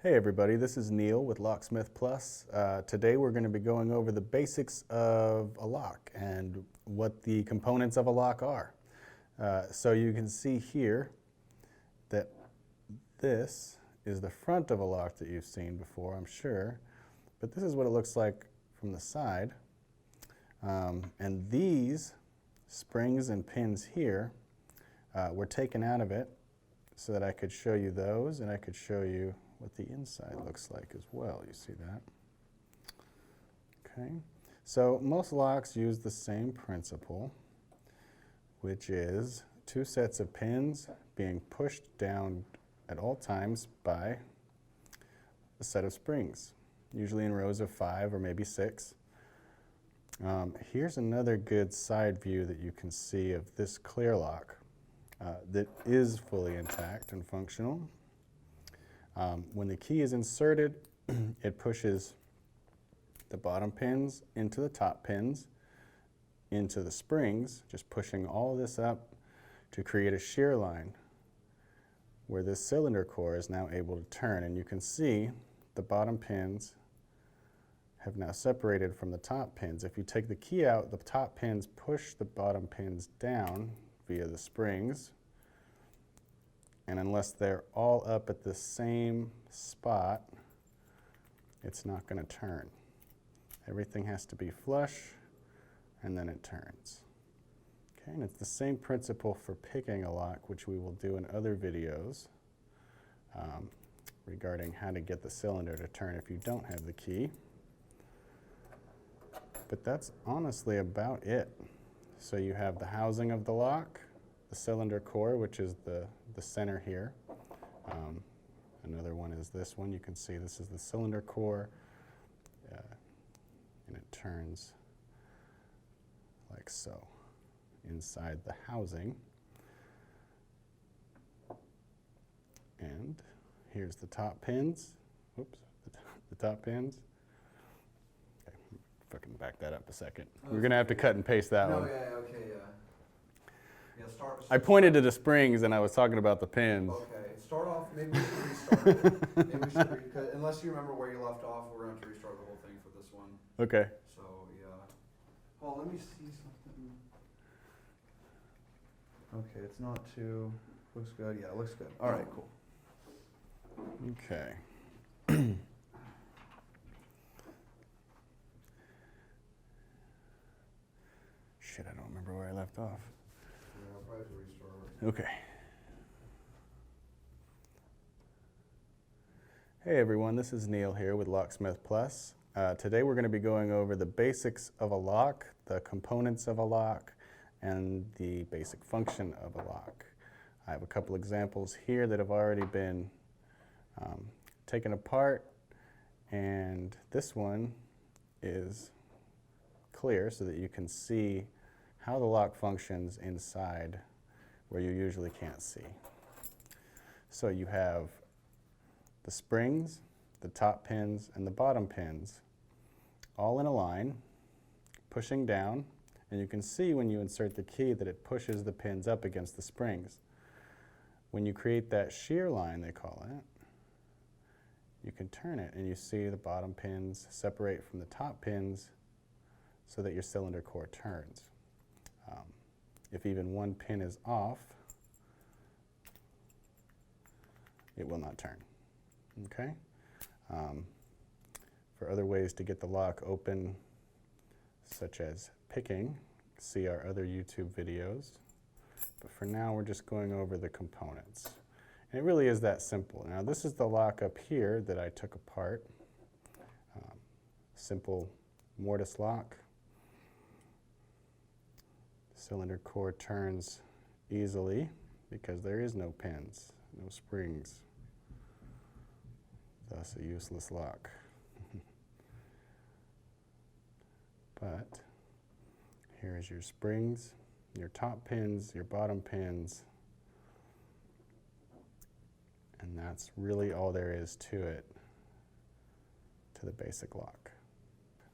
Hey everybody, this is Neil with Locksmith Plus. Today we're going to be going over the basics of a lock and what the components of a lock are. So you can see here that this is the front of a lock that you've seen before, I'm sure, but this is what it looks like from the side. And these springs and pins here were taken out of it so that I could show you those, and I could show you what the inside looks like as well. You see that? Okay. So most locks use the same principle, which is two sets of pins being pushed down at all times by a set of springs, usually in rows of 5 or maybe 6. Here's another good side view that you can see of this clear lock that is fully intact and functional. When the key is inserted, it pushes the bottom pins into the top pins, into the springs, just pushing all this up to create a shear line where this cylinder core is now able to turn. And you can see the bottom pins have now separated from the top pins. If you take the key out, the top pins push the bottom pins down via the springs. And unless they're all up at the same spot, it's not going to turn. Everything has to be flush, and then it turns. Okay, and it's the same principle for picking a lock, which we will do in other videos regarding how to get the cylinder to turn if you don't have the key. But that's honestly about it. So you have the housing of the lock, the cylinder core, which is the center here. Another one is this one. You can see this is the cylinder core, and it turns like so inside the housing. And here's the top pins. Oops, the top pins. Okay, if I can back that up a second. We're going to have to cut and paste that one. Yeah, okay, yeah. Start I pointed to the springs and I was talking about the pins. Okay, start off, maybe we should restart it. Maybe we should, unless you remember where you left off, we're going to have to restart the whole thing for this one. Okay. So, yeah. Well, let me see something. Okay, it's not too, looks good. Yeah, it looks good. All right, cool. Okay. Shit, I don't remember where I left off. Yeah, I'll probably have to restart it. Okay. Hey everyone, this is Neil here with Locksmith Plus. Today we're going to be going over the basics of a lock, the components of a lock, and the basic function of a lock. I have a couple examples here that have already been taken apart, and this one is clear so that you can see how the lock functions inside where you usually can't see. So you have the springs, the top pins, and the bottom pins all in a line, pushing down, and you can see when you insert the key that it pushes the pins up against the springs. When you create that shear line, they call it, you can turn it and you see the bottom pins separate from the top pins so that your cylinder core turns. If even one pin is off, it will not turn. Okay? For other ways to get the lock open, such as picking, see our other YouTube videos. But for now, we're just going over the components. And it really is that simple. Now, this is the lock up here that I took apart. Simple mortise lock. Cylinder core turns easily because there is no pins, no springs. Thus a useless lock. But here's your springs, your top pins, your bottom pins, and that's really all there is to it, to the basic lock.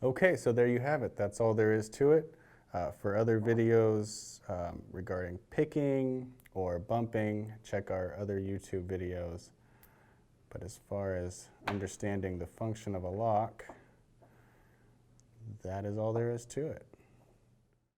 Okay, so there you have it. That's all there is to it. For other videos regarding picking or bumping, check our other YouTube videos. But as far as understanding the function of a lock, that is all there is to it.